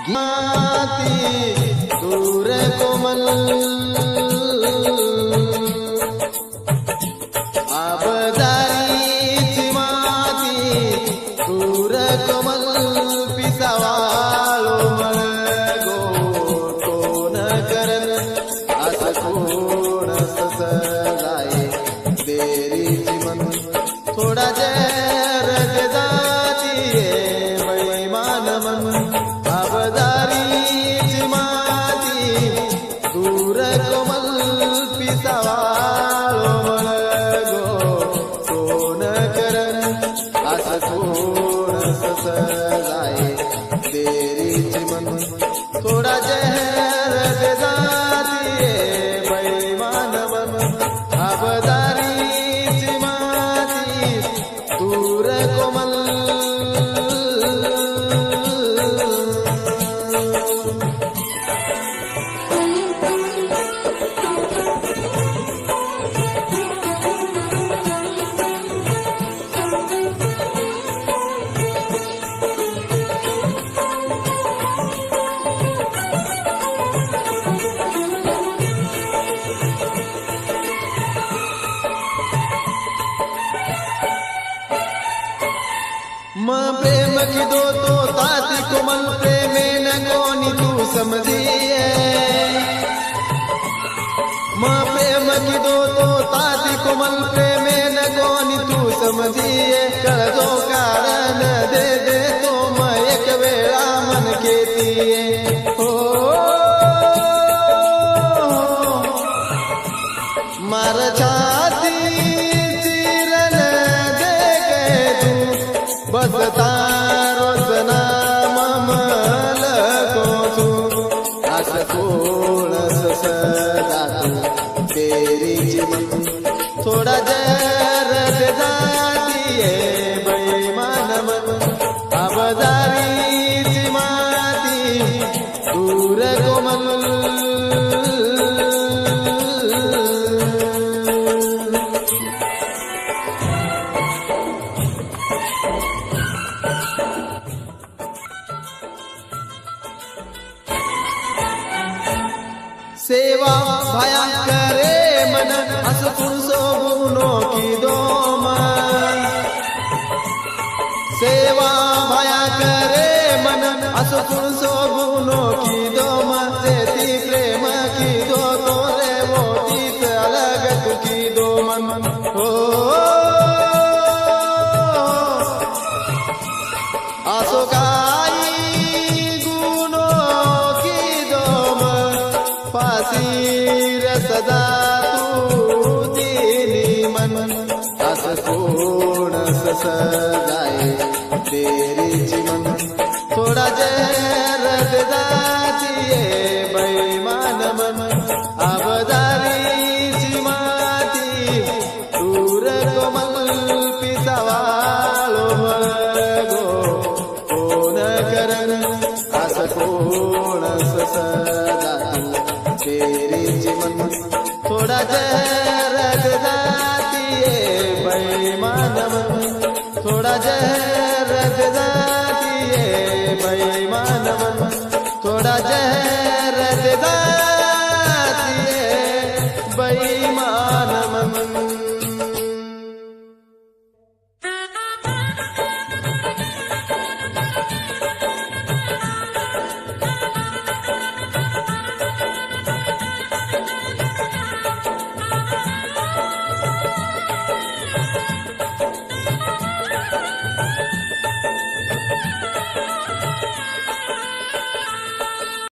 ज्ञाती दूर कोमल आबदारीची माती दूर कोमल पिसावाळो मळगो कोण करन असं कोण सजाय देरीची मन थोडा जर जाती बैमान मन आबदारीची माती दूर कोमल पिसावाळो मळगो कोण करन असं कोण सजाय देरीची मन थोडा जहर जाती बैमान मन आबदारीची माती दूर कोमल प्रेम की दो तो ताती कोमल प्रेमे न कोनी तू समझिए प्रेम की दो तो ताती कोमल प्रेमे न कोनी तू समझिए कर दो कारण दे दे तो मैं एक वेळा मन केतीये हो मार छाती चिरन दे गे तू बसता रोज नाम मलको तू असं कोण सजातो तेरीची मन थोडा जर जातीये बैमान मन आबदारीची माती दूर कोमल सेवा भाया करे मन असुन सोबुनो की दोम सेवा भाया करे मन असुन सोबुनो की दोम तेती प्रेम की दो तोरे वो तीत अलग तू की दो मन हो आसो गाई गुनो की दोम फासीर सदा तू दिली मन असं कोण सजाय तेरीची मन थोडा जर जातीये बैमान मन आबदारीची माती दूर कोमल पिसावाळो मळगो कोण करन असं कोण सजातो तेरीची मन थोडा जर जातीये बैमान मन थोडा जर जातीये बैमान मन थोडा जर जातीये बैमान